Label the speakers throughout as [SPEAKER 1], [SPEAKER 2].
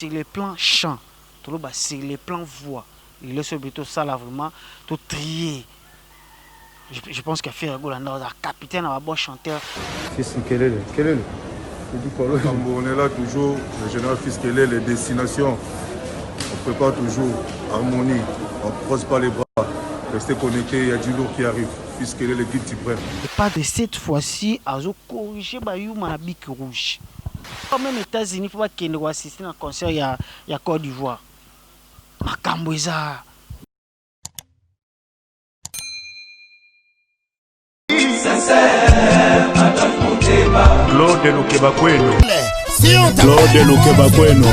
[SPEAKER 1] sur les plans chant, sur les plans voix, il est sur plutôt ça là vraiment, tout trier. Je pense qu'il fait un capitaine, un bon chanteur.
[SPEAKER 2] Fils Kelele.
[SPEAKER 3] On est là toujours, le général Fils Kelele, les destinations. On prépare toujours, harmonie, on ne croise pas les bras. Restez connectés, il y a du lourd qui arrive. Fils Kelele, le guide suprême.
[SPEAKER 1] Et pas de cette fois-ci, à corriger Bayou Bic Rouge. Quand même États-Unis, il faut pas qu'il assister à un concert, il y a Côte d'Ivoire. Macambouza.
[SPEAKER 4] Claude Lukebakweno.
[SPEAKER 5] Claude Lukebakweno.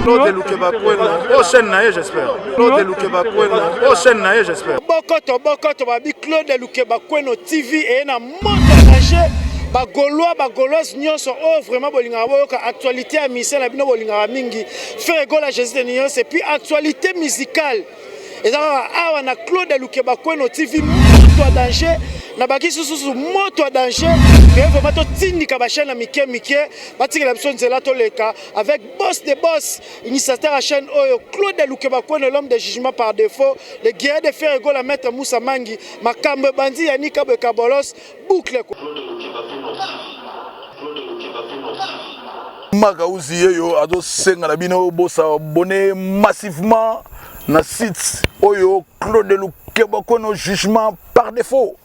[SPEAKER 3] Claude Lukebakweno. Prochaine naïe, j'espère. Claude Lukebakweno. Prochaine naïe, j'espère.
[SPEAKER 6] Bokoto, babi Claude Lukebakweno TV et na monde danger. Bagolois nyonso oh vraiment bolinga boyoka actualité à mission na bino bolinga mingi faire gola Jésus de nyonso et puis actualité musicale et ça awa na Claude Lukebakweno TV moto danger na baki susu moto danger et vraiment to tindika ba chaîne na mike batikela biso nzela to leka avec boss de boss initiateur à chaîne oyo Claude Lukebakweno l'homme de jugement par défaut le guerrier de faire gola maître Moussa Mangi makambe bandi yanika bekabolos boucle
[SPEAKER 5] Magauzi yo ado senga na bino bosa abonné massivement na site oyo Claude Lukebakweno jugement par défaut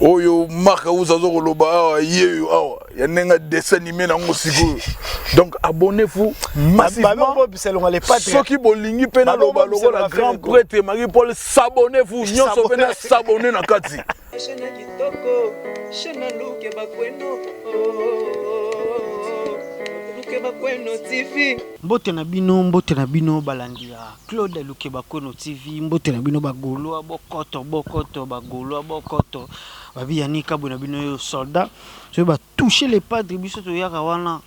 [SPEAKER 5] oyo Magauzi azo loba yeyo awa ya nenga dessin animé na ngosiko donc abonnez-vous massivement ceux qui bolingi pena loba logo la grand prêtre Marie-Paul s'abonnez-vous nyonso pena s'abonner na kati
[SPEAKER 1] Mbote na bino balandia Claude Lukebakweno TV mbote na bino bagolo bokoto bokoto babi yanika bona bino yo soldat so ba toucher les padres biso to yaka wana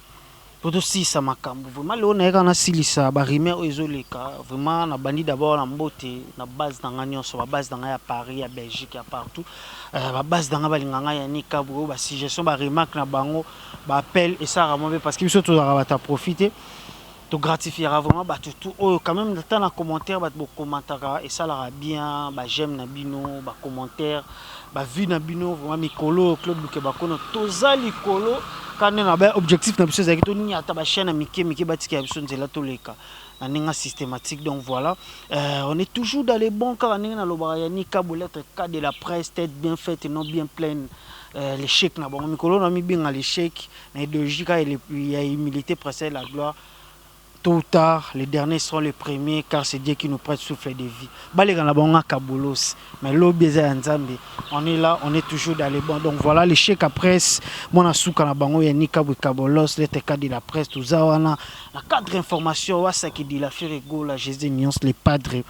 [SPEAKER 1] poto sisa makambo vraiment le on eka na silisa ba rimer ezoleka vraiment na bandi d'abord na mbote na base na nyonso ba base na ya Paris ya Belgique ya partout ba base na balinganga yanika bo ba suggestion ba remarque na bango ba appel et ça vraiment parce que biso to za profiter to gratifiera vraiment ba tout quand même dans na commentaire ba commentaire et ça la bien ba j'aime na bino ba commentaire ba vu na bino vraiment mikolo Claude Lukebakweno toza likolo quand na ba objectif na biso za ki to ni ata ba chaîne mike batika ya biso nzela to leka na ninga systématique donc voilà on est toujours dans les bons cas na lobara ya nika lettre cas de la presse tête bien faite et non bien pleine les chèques na bon mikolo na mi binga les chèques na idéologie ka il y a humilité précède la gloire. Tôt ou tard, les derniers seront les premiers car c'est Dieu qui nous prête souffle de vie. Mais on est là, on est toujours dans les bons. Donc voilà, les chèques à presse, mon asuka na bango ya nika kabolos, les cas de la presse, tout ça, la cadre information, ça qui dit la Ferrego, la Jésus Nyons, les padres.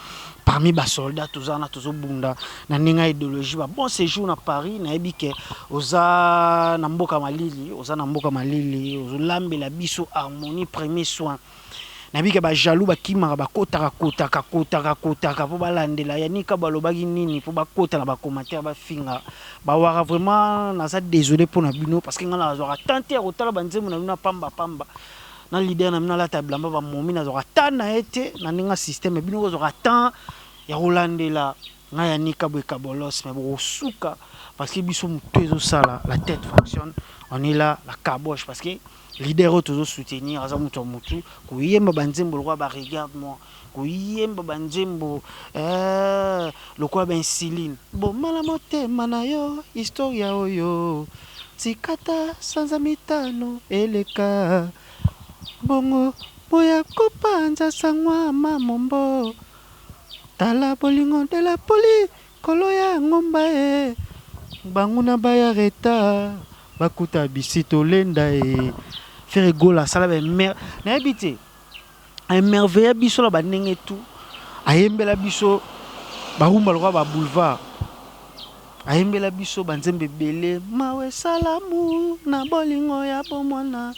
[SPEAKER 1] Parmi les soldats, tous en a tous bunda, na ninga idéologie, bon séjour à Paris, na ebike, oza namboka malili, oza lambe la biso harmonie premier soin. Nabika ba jaloux ba kimaka ba kotaka po balandela yanika balobaki nini po ba kota na ba commentaire ba finga ba wara vraiment na ça désolé pour na bino parce que ngana azora tenter otala banzemu na bino pamba na leader na bino la table ba momi na azora tana ete na ninga système bino azora tant ya rolandela nga yanika bolos mais bo suka parce que biso mutezo sala la tête fonctionne on est là la caboche parce que leader toujours soutenir aza mutu mutu kuyemba banzembo lokwa ba regarde moi kuyemba banzembo lokwa ba insuline bon mala motema na yo historia oyo tikata sanza mitano eleka bongo boya kopanza sangwa mamombo tala bolingo de la poli kolo ya ngomba e banguna baya reta bakuta bisito lenda e faire gola sala ba mer na habité un merveilleux biso la ba ndenge tout ayembela biso ba rumba lokwa ba boulevard ayembela biso banzembe belé mawe salamu na bolingo ya bomwana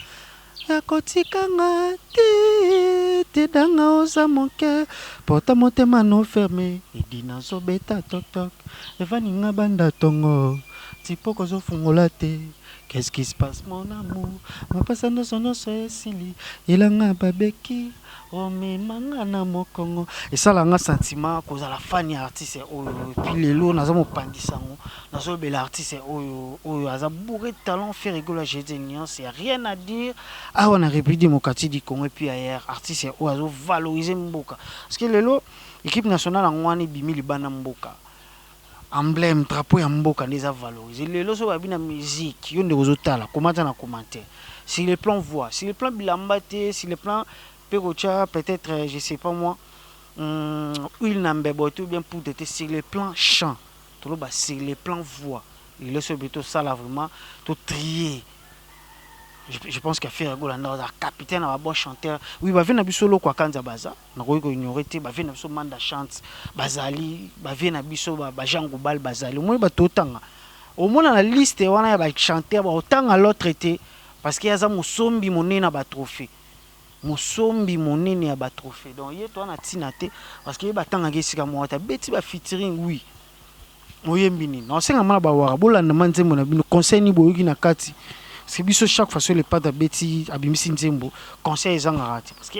[SPEAKER 1] ya kotikanga te danga oza moke porta motema no fermé edina zobeta tok tok evaninga banda tongo Tipo kozo fungolate. Qu'est-ce qui se passe mon amour? Ma passando sono sili. Ilanga babeki. Oh mais manga na mokongo. Et ça là un sentiment cause à la fan artiste oyo. Et puis les lots nazo mo pandisango. Nazo bel artiste oyo oyo aza bourré de talent fait rigoler j'ai des nuances, y a rien à dire. Ah on a République démocratique du Congo et puis ailleurs artiste oyo azo valoriser mboka. Parce que les lots équipe nationale en wani bimi libana mboka. Emblème drapeau ya mboka les a valorisé les loso ba bina musique yo nde ozotala commenter na commentaire sur le plan voix sur le plan bilambate sur le plan perocha peut-être je sais pas moi il n'ambebo tout bien pour être sur le plan chant tout le bas sur le plan voix les loso beto ça là vraiment tout trier. Je pense qu'à faire Golanda, capitaine à bon chanteur. Oui, bah vient solo quoi quand baza. Na ko ignorer te, bah vient so manda chante, bazali, bah vient biso ba Jean Goubal bazali. Moi ba totanga. Au moins na liste wana ba chanteur ba autant à l'autre été parce qu'il y a ça musombi monene ba trophée. Musombi monene ba trophée. Donc hier toi na tinate parce que ba tanga gesika mo ta beti ba featuring oui. Moyembini. Non c'est ngama ba wara bolanda manzembo na bino conseil ni boyoki na kati. C'est biso chaque fois sur les pas de Betty Abimisi Nzembo conseil les arrêtés parce que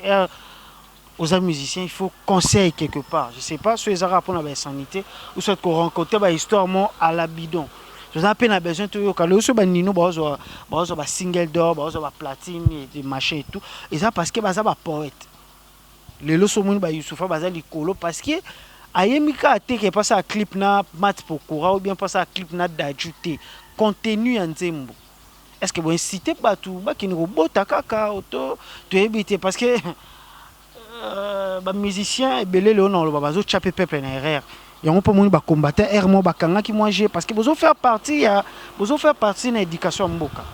[SPEAKER 1] aux musiciens il faut conseil quelque part je sais pas sur les arabes pour la sanité ou soit qu'on rencontre ba histoire moi à la bidon je à peine besoin de yo sur ba nino ba single d'or ba platine et des machins et tout et ça parce que ba poète les loso moun ba Youssoufa ba likolo parce que ayemika te que pas ça clip na mat pokora ou bien pas ça clip na d'ajouter contenu en Nzembo. Est-ce que vous incitez pas tout qui nous bota kaka auto to éviter parce que ba musicien et belé le non le bazo chapé peuple en erreur et on peut moun ba combattre air mo ba kanga qui moi j'ai parce que vous faire partie de l'éducation mboka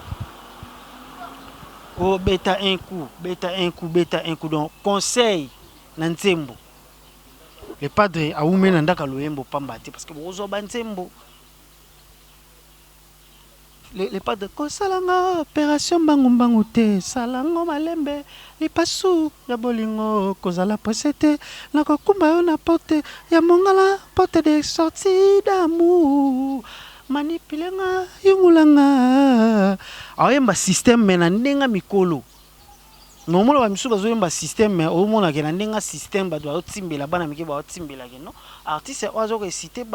[SPEAKER 1] oh beta un coup donc conseil na Nzembo le padre a oumena ndaka loyembo pambate parce que bozo ba Nzembo. Les pas de Kosalanga, opération Bangu te, Salango Malembe, les passous, Yabolingo, Kozala Posete, la Kokumba na porte, Yamongala, porte des sorties d'amour, Manipilenga, Yungulanga. Alors, il y a un système, mais il y a un mikolo. Normalement, il y a un système, mais au moins, il y a un système, il y a un système, il y a un système, artiste, il y a un système,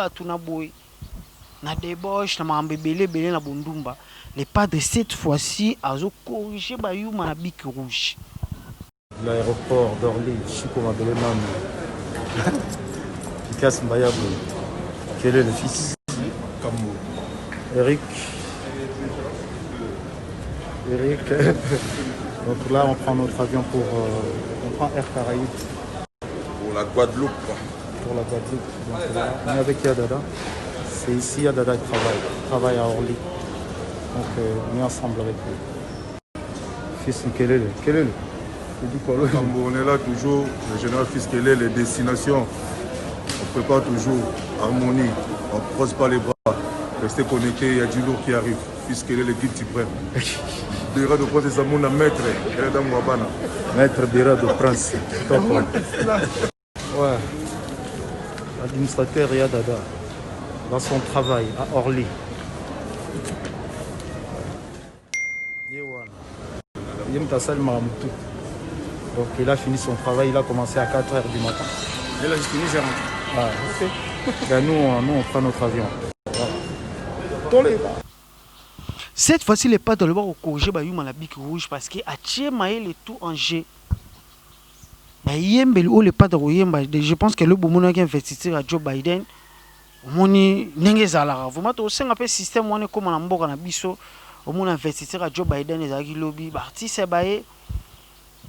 [SPEAKER 1] na débauche na mambebele belé na bondumba les pas de cette fois-ci azo corriger ba yuma na bic rouge
[SPEAKER 2] l'aéroport d'Orly Chico Mabele Mam Picasso Mbayabo quel est le fils
[SPEAKER 3] Kambo
[SPEAKER 2] Eric donc là on prend notre avion pour on prend Air Caraïbes
[SPEAKER 3] pour la Guadeloupe
[SPEAKER 2] pour la Guadeloupe donc là on est avec Yadada. C'est ici à Dada qui travaille à Orly. Donc on est ensemble avec lui. Fils Kelele.
[SPEAKER 3] On est là toujours, le général Fils Kelele, les destinations. On prépare toujours harmonie, on ne croise pas les bras. Restez connectés, il y a du lourd qui arrive. Fils Kelele, le guide suprême. Bira de Prince Samouna, maître.
[SPEAKER 2] Maître Bira de Prince. Ouais. Administrateur Yadada. Dans son travail à Orly. Donc il a fini son travail, il a commencé à 4h du matin.
[SPEAKER 3] Il a fini, j'ai rentré.
[SPEAKER 2] Ah, ok. Ben, nous on prend notre avion.
[SPEAKER 1] cette fois-ci les pas de le voir au corriger ba yuma la bic rouge parce que a tiemaé le tout en G. Ba yembeli o le pas de yemba je pense que le bomono qui investisseur à Joe Biden moni ndenge zalaka vraiment to senga pe système wana comme na mboka na biso omona investisseur à Joe Biden ezaki lobby ba artiste bae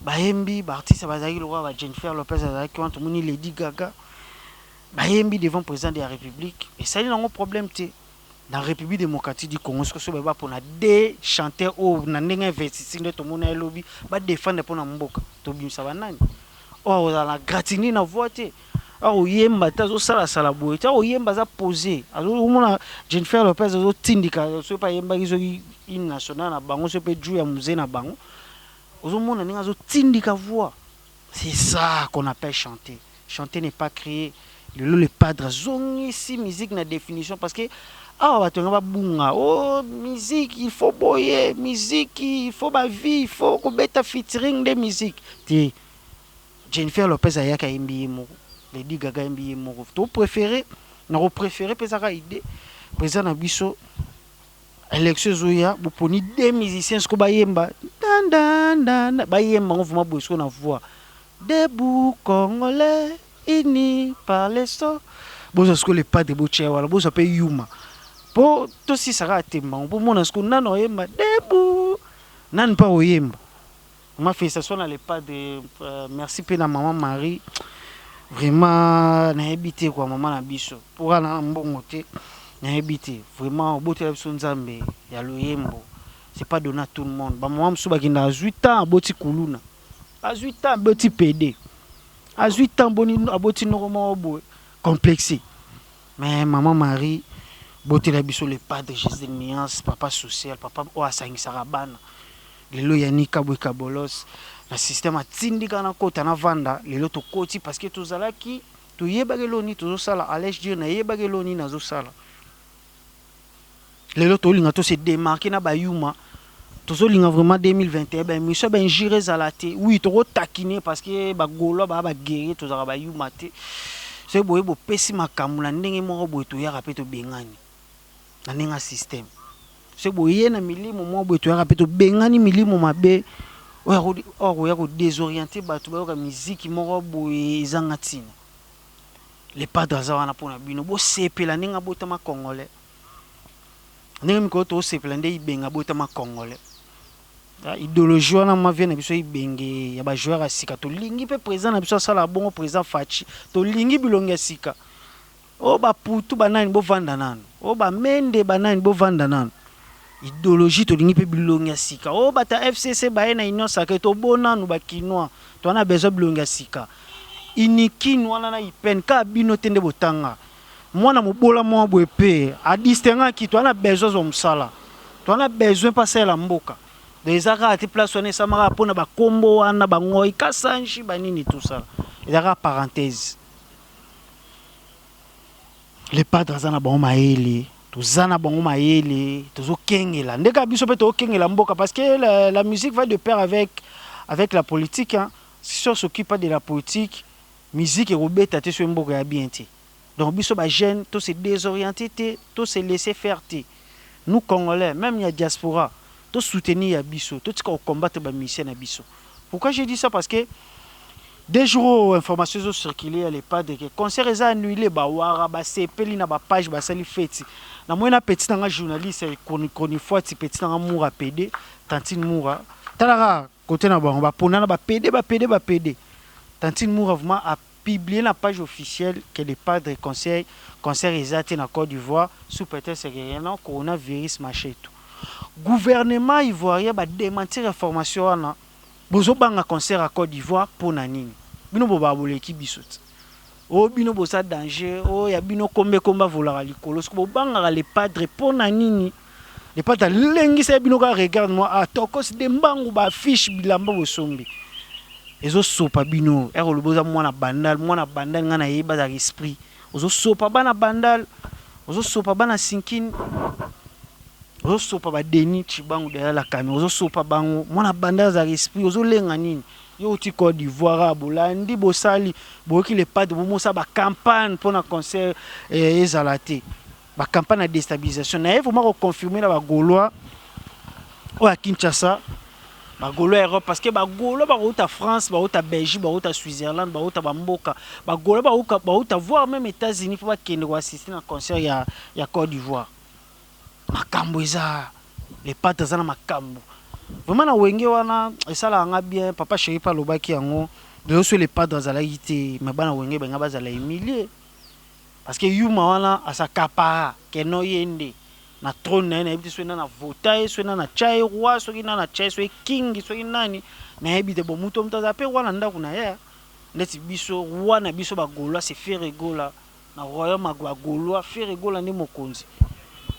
[SPEAKER 1] bayembi ba artiste bazaki lokwa ba Jennifer Lopez ezaki wantu moni Lady Gaga bayembi devant président de la République et ça il y a un problème té dans la République démocratique du Congo ce que ba pour na des chanteurs au na ndenge investisseur de to mona lobby ba défendre pour na mboka to bimisa banani oh la gratinée na voter au yemba tazo sala sala boy ta o yemba za poser azo mona Jennifer Lopez azo tindika so pa yemba kizo in national na bango so pe jou ya musée na bango ozo mona ninga azo tindika voix c'est ça qu'on appelle chanter n'est pas créer le padre zongi si musique na définition parce que Ah, batonga ba bunga. Oh, musique, il faut boyer, musique, il faut ma vie, il faut kobeta featuring de musique. Ti Jennifer Lopez ayaka imbi mo. Lady Gaga imbi mo. To préféré, na ko préféré pesaka idée. Président na biso élection zoya, bu poni deux musiciens ko bayemba. Dan dan dan bayemba on vuma bosso na voix. Debout congolais, unis par les sons. Bozo sko le pas de boche wala bozo pe yuma. Po to si saka temba po mona sko nano yemba debout. Nan pa oyemba. Ma félicitation à les pas de merci pe na maman Marie. Vraiment na habité quoi maman na biso. Pour na mbongo te na habité. Vraiment bote la biso nzambe ya loyembo. C'est pas donné à tout le monde. Ba maman mso ba kinda 8 ans boti kuluna. À 8 ans boti PD. À 8 ans boni aboti normal boy complexé. Mais maman Marie bote la biso le padre Jésus de nuance papa social papa o asangi sarabana. Lelo yanika bweka bolos na système atindika na kota na vanda lelo to koti parce que tozalaki to yebageloni to sala allège dire na yebageloni na zo sala. Lelo to linga to se démarquer na bayuma. Tozo linga vraiment 2021 ben monsieur ben jire zalate oui to takiner parce que ba golo ba guerrier to za ba yumate c'est boye bo pesi makambu na ndenge moko boye to ya rapé to bengani na ndenge système c'est boye na milimo mo boye to ya rapé to bengani milimo mabe o ya ko désorienter ba to ba musique moko boye ezanga tina les padres za wana pona bino bo sepela ndenge botama congolais ndenge miko to sepela ndenge ibenga botama congolais. Idéologie wana ma vient na biso ibenge ya ba joueur ya sika to lingi pe président na biso sala bongo président Fachi to lingi bilongi ya sika o ba putu banani bo vanda nano o ba mende banani bo vanda nano idéologie to lingi pe bilongi ya sika o bata FCC ba na union sacrée to bonanu ba kinois to na besoin bilongi ya sika inikini wana na ipen ka bino tende botanga mwana mobola mo bo pe a distinguer ki to na besoin zo msala to na besoin passer la mboka. Des arrêts place on est samara pour na ba combo wana ba ngoi kasanji banini tout ça. Il y a parenthèse. Les padres zana ba maele, to zana ba maele, to zo kengela. Ndeka biso pe to kengela mboka parce que la musique va de pair avec la politique hein. Si on s'occupe pas de la politique, musique et robeta te sur mboka ya bien té. Donc biso ba jeune, to se désorienté, to se laisser faire té. Nous Congolais, même il y a diaspora to soutenir Abisso, tout ce qu'on combattre ba mission Abisso. Pourquoi j'ai dit ça? Parce que des jours informations ont circulé les pas de que concert est annulé ba wara ba sepeli na ba page ba sali fête. Na moi na petit nga journaliste chronique fois petit nga moura PD, Tantine Moura. Talara côté na ba pona na ba PD. Tantine Moura vraiment a publié la page officielle que les padres concert exact en Côte d'Ivoire sous prétexte que non coronavirus machin tout. Gouvernement ivoirien va démentir l'information na bozo banga concert à Côte d'Ivoire pour nanini bino bo babole ki bisot o bino bo sa danger o ya bino kombe komba vola likolo sko banga les padres pour nanini les padres lengi sa bino ka regarde moi a tokos de mbangu ba fiche bilamba bo sombi ezo sopa bino ero lo boza mwana bandal ngana yeba za esprit ozo sopa bana bandal ozo sopa bana sinkini ozo sopa ba deni chibangu derrière la caméra ozo sopa bango mwana banda za esprit ozo lenga nini yo ti Côte d'Ivoire bolandi bosali boki les pas de mosa ba campagne pour na concert ezalate ba campagne de déstabilisation na vraiment confirmer la ba Gaulois o à Kinshasa ba Gaulois Europe parce que ba Gaulois ba route à France ba route à Belgique ba route à Switzerland ba route à Mboka ba Gaulois ba route à voir même États-Unis pour ba kende assister na concert ya Côte d'Ivoire. Makambo eza les pattes za na makambo vraiment na wenge wana esala nga bien papa chéri pa lobaki yango de sur les pattes za la ité mais bana wenge benga bazala humilier parce que yuma wana asakapa keno yende na trône na ebiti swena na votae swena na chai roi soki na chai soki king soki nani na ebite bo muto mutaza pe wana ndako na ya ndeti biso roi na biso ba Gaulois c'est faire rigola na royaume ba Gaulois faire rigola ndi mokonzi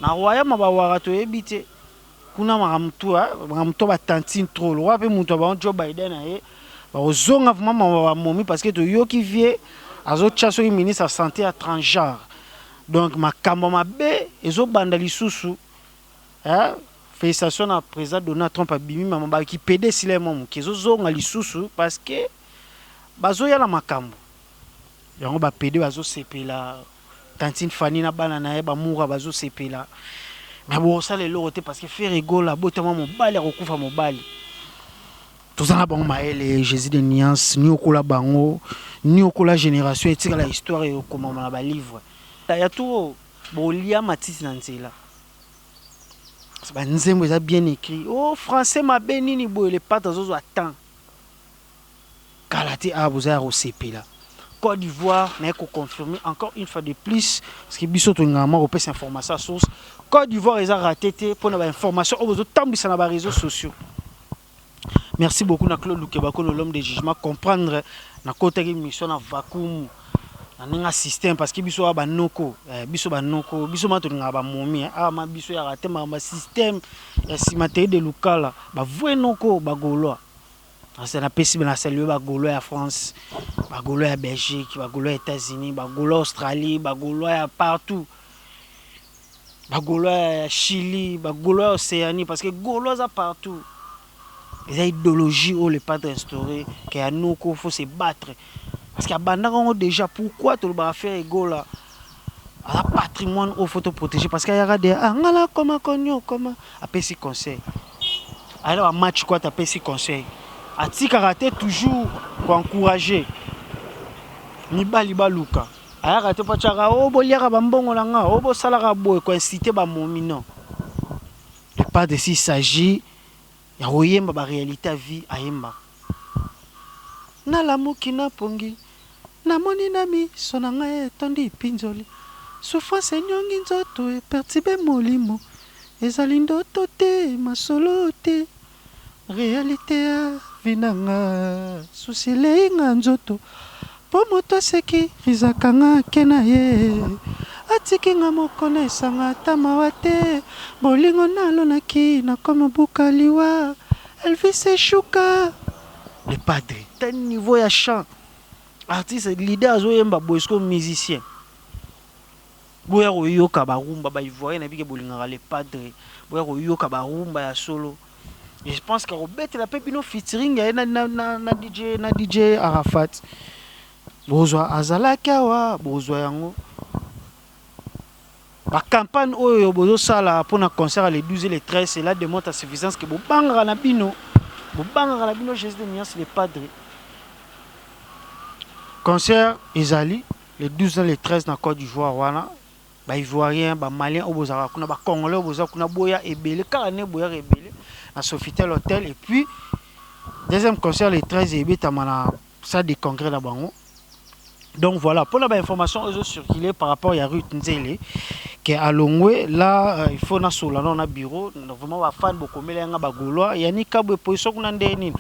[SPEAKER 1] na royaume ba wara to ebite kuna makamto ba tantine trop le roi pe muto ba Joe Biden na ba ozonga vraiment ba momi parce que to yoki vie azo chaso ministre de santé étrangère Donc makambo mabe ezobanda lisusu. Félicitations à président Donald Trump abimi mama qui pédé silemo muke ezozonga lisusu parce que bazoya na makambo. Yango ba pédé bazo sepela tantine Fanny na bana na ye ba moura bazo sepela. Mais bon ça les loroté parce que faire rigola botama mobali akokufa mobali. Tous en bon maël Jésus de nuance ni okola bango ni okola génération etika la histoire et comment na ba livre. Ya tout bolia matisi na nzela. C'est bien écrit. Oh, français m'a béni ni boy les pattes aux attend. Kalaté a vous a recépé là. Côte d'Ivoire n'a qu'à confirmer encore une fois de plus parce que biso to ngama repère cette information source. Côte d'Ivoire ils a raté pour avoir information aux autres temps sur les réseaux sociaux. Merci beaucoup na Claude Lukebako l'homme de jugement comprendre na côté mission na vacuum. Un système parce que biso ba noko biso mato ngaba momi ma biso ya raté ma système ya simatérie de lukala ba voye noko ba gaulois c'est la possible na saluer ba gaulois ya France ba gaulois ya Belgique ba gaulois États-Unis ba gaulois Australie ba gaulois ya partout ba gaulois ya Chili ba gaulois Océanie parce que gaulois à partout les idéologies où les pas instauré que ya noko faut se battre. Parce qu'il y a déjà pourquoi tu vas faire égola à patrimoine au photo protégé parce qu'il y a des comment après si conseil alors un match quoi tu appelles si conseil à ti karaté toujours pour encourager ni bali baluka alors raté pas chara o boliaka bambongo langa o bo salaka boy ko inciter ba momino le pas de s'il s'agit ya oyemba ba réalité vie ayemba na lamuki na pongi na moni nami sonanga etondi pinzoli souffrance enyongi nzoto epertibe molimo ezali ndoto te masolo te réalité ya vinanga susi leinga nzoto po moto aseki rizakanga kena ye atikinga mokona esanga ata mawa te bolingo nalonaki nakoma buka liwa Elvis eshuka le padre tel niveau ya chant artiste leader azoyemba boysko musicien boya koyoka barumba ba ivoirien na bike bolingaka le padre boya koyoka barumba ya solo et je pense que Robert la pepino featuring na DJ Arafat bozwa azalaki awa bozwa yango la campagne oyo bozo sala pour na concert les 12 et les 13 c'est là démontre à suffisance que bobanga na bino Jésus de nuance les padres. Concert Ezali, les 12 et les 13 dans Côte d'Ivoire, wana, ba Ivoirien, ba Malien, obozara, kuna ba Congolais, obozara, kuna boya ebele, carane boya ebele, na Sofitel Hotel, et puis, deuxième concert, les 13 et ebé, tamana, salle de congrès là bango. Donc voilà, pour la information, ils ont circulé par rapport à Rue Nzele, qui est à Longwe, là, il faut na sola, on a bureau, vraiment, ba fan, beaucoup, mais là, ba gaulois, il y a ni kabou, position qu'on a ndeni.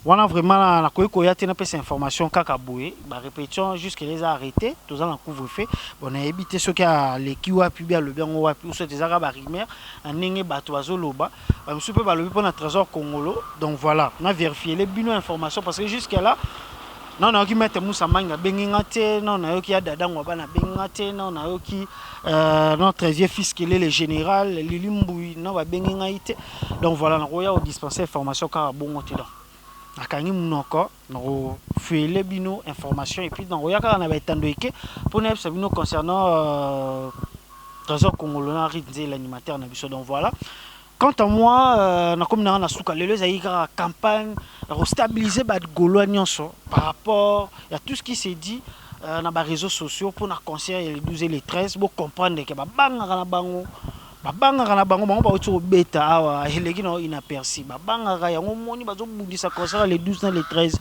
[SPEAKER 1] On a vraiment la koyate na pesa information kaka boye ba répétition jusqu'à les arrêter tous en couvre-feu on a évité ce qui a les kiwa puis bien le bien on va plus soit des arabes rimer en nenge bato azoloba ba msupe ba lebi pour na trésor congolo donc voilà on a vérifié les bino information parce que jusqu'à là non na ki mettre musa manga benginga te non na yo ki dada ngwa na benginga te non na yo ki notre vieux fils qui est le général Lilimboui non ba benginga ite donc voilà na roya au dispenser information car bon te donc akangi munoko no fuele bino information et puis dans royaka na betando eke pour ne pas bino concernant trésor congolais na ritze l'animateur na biso donc voilà quant à moi na comme na suka lelo zaïka campagne restabiliser ba gaulois nyonso par rapport il y a tout ce qui s'est dit na ba réseaux sociaux pour na concert les 12 et les 13 pour comprendre que ba banga na bango babanga na bango bango ba oto beta awa eleki na inaperçu babanga yango moni bazo bundisa concert les 12 na les 13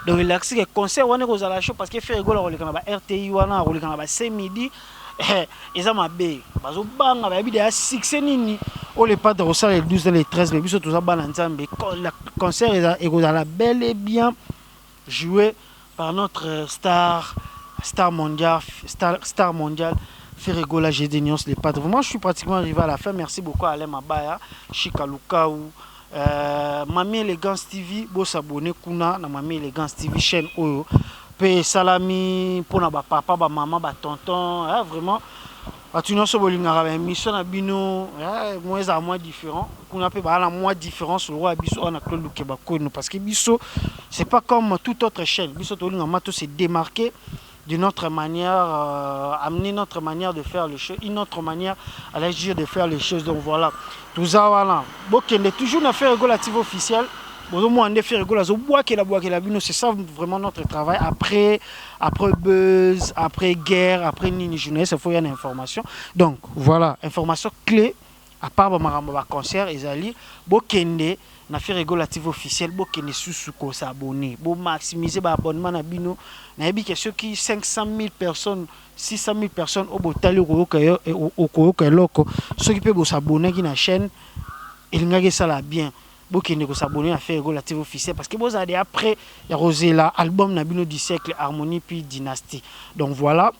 [SPEAKER 1] donc relaxer que concert wana ko zala show parce que faire rigolo koleka na ba RTI wana koleka na ba 5 midi eza mabe bazo banga ba bide ya 6 nini o le pas de ressort les 12 na les 13 mais biso tout ça bana nzambe concert est ko zala bel et bien joué par notre star mondial Ferregola Gédénios les padres. Vraiment, je suis pratiquement arrivé à la fin. Merci beaucoup à Alain Mabaya, Chika Lukaou, Mami Elegance TV, beau s'abonner kuna na Mami Elegance TV chaîne Oyo. Pe salami pour na ba papa, ba maman, ba tonton, vraiment tu n'as pas de mission na bino moins à moins différent qu'on appelle la moins différence le roi biso on a Claude Lukeba Kweno parce que biso c'est pas comme toute autre chaîne biso to linga mato se démarquer de notre manière amener notre manière de faire les choses une autre manière à l'agir de faire les choses donc voilà tout ça voilà bon qu'il est toujours une affaire régulative officielle. C'est ça vraiment notre travail après buzz, après guerre, après Nini Jeunesse, il faut y avoir une information. Donc voilà, information clé, à part le concert, Ezali, Bokende, une affaire régulative officielle, Bokende sous s'abonner, pour maximiser l'abonnement à Bino. Il y a ceux qui 500 000 personnes, 600 000 personnes au Botali au Koyoko, ceux qui peuvent s'abonner à la chaîne, ils n'ont ça là bien. Qui ne s'abonner à faire relative officielle parce que vous avez après il y a Rosé là album Nabino du siècle Harmonie puis Dynastie donc voilà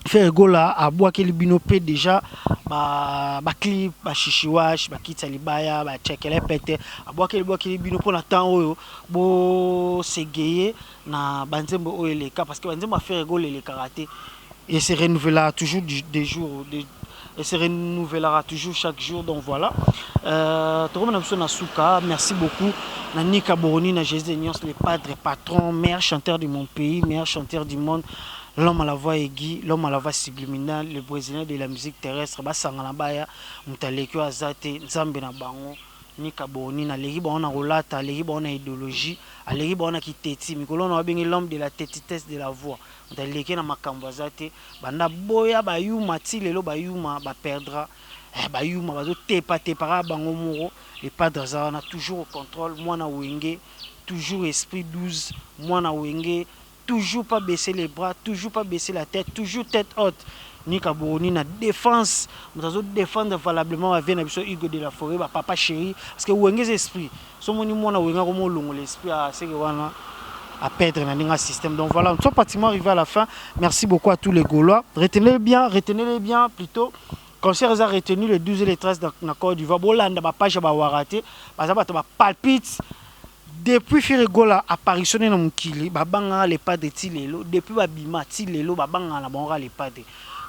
[SPEAKER 1] faire gola à bois que le bino peut déjà ba clip ba chichiwash ba kitsalibaya ba checkele pete à bois que le bino pour temps bo segeye na banzembo oyeleka parce que banzembo faire gola les karaté et se renouvellera toujours des jours et se renouvellera toujours chaque jour donc voilà merci beaucoup Nanika Boroni na Jésus les padres patrons meilleurs chanteurs de mon pays meilleurs chanteurs du monde l'homme à la voix aiguë l'homme à la voix subliminale le brésilien de la musique terrestre basangana baya mutaleki azate nzambe na bango Nika Boroni na legi bona rolata legi bona idéologie alegi bona kiteti mikolo na bengi l'homme de la tétitesse de la voix mutaleki na makambo azate banda boya bayuma ti lelo bayuma ba perdra bayuma bazo tepa para bango moro les padres on a toujours au contrôle moi na wenge toujours esprit 12 moi na wenge toujours pas baisser les bras toujours pas baisser la tête toujours tête haute Nika Boroni na défense nous avons défendre valablement avec na biso Hugo de la Forêt ba papa chéri parce que wenge esprit so moni moi na wenga comme longo l'esprit à ce que wana à perdre dans un système donc voilà nous sommes pratiquement arrivés à la fin merci beaucoup à tous les Gaulois retenez-les bien plutôt. Concert a retenu le 12 et le 13 dans la Côte d'Ivoire. Bolanda ba page ba warate. Parce que ba palpite depuis Firigola apparition na mukili ba banga les pas de Tilelo depuis ba bima Tilelo ba banga na bonga les pas de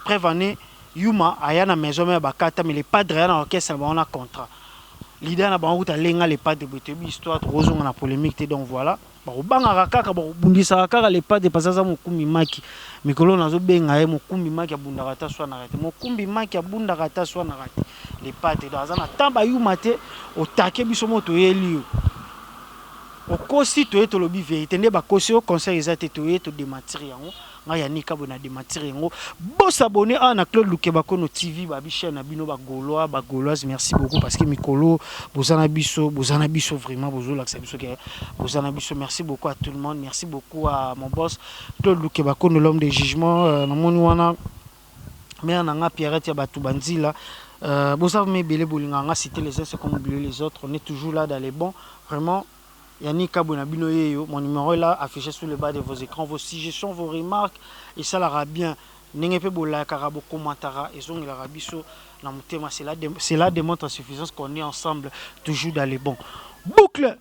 [SPEAKER 1] prévané Yuma aya na maison mais ba kata mais les padres na orchestre ba on a contrat. L'idée na ba on ta lenga les pas de betebi histoire trop na polémique donc voilà. Ba banga kaka ba bundisa kaka les pas de passaza mukumi maki. Mikolo nazo benga ye mokumbi maki abunda kata swa na rate mokumbi maki abunda kata swa na rate les pattes dans na tamba yuma te otake biso moto yeli o kosi to eto lobi vérité ne ba kosi au conseil ezate to eto démentir yango nga yanika bona démentir yango bo s'abonner à na Claude Lukeba Kweno TV ba bi chaîne na bino ba Gaulois ba Gauloises merci beaucoup parce que mikolo bozana biso vraiment bozo la biso que bozana biso merci beaucoup à tout le monde merci beaucoup à mon boss Claude Lukeba Kweno l'homme de jugement na moni wana mais na nga Pierrette ya batu banzila bozava me belé bolinga nga citer les uns c'est comme oublier les autres on est toujours là dans les bons vraiment. Yannick Abonabino Yeyo, mon numéro est là, affiché sous le bas de vos écrans, vos suggestions, vos remarques, et ça l'ira bien. N'engagez pas la carabo commentara, et son l'arabiso, c'est là démontre la suffisance qu'on est ensemble, toujours dans les bons. Boucle!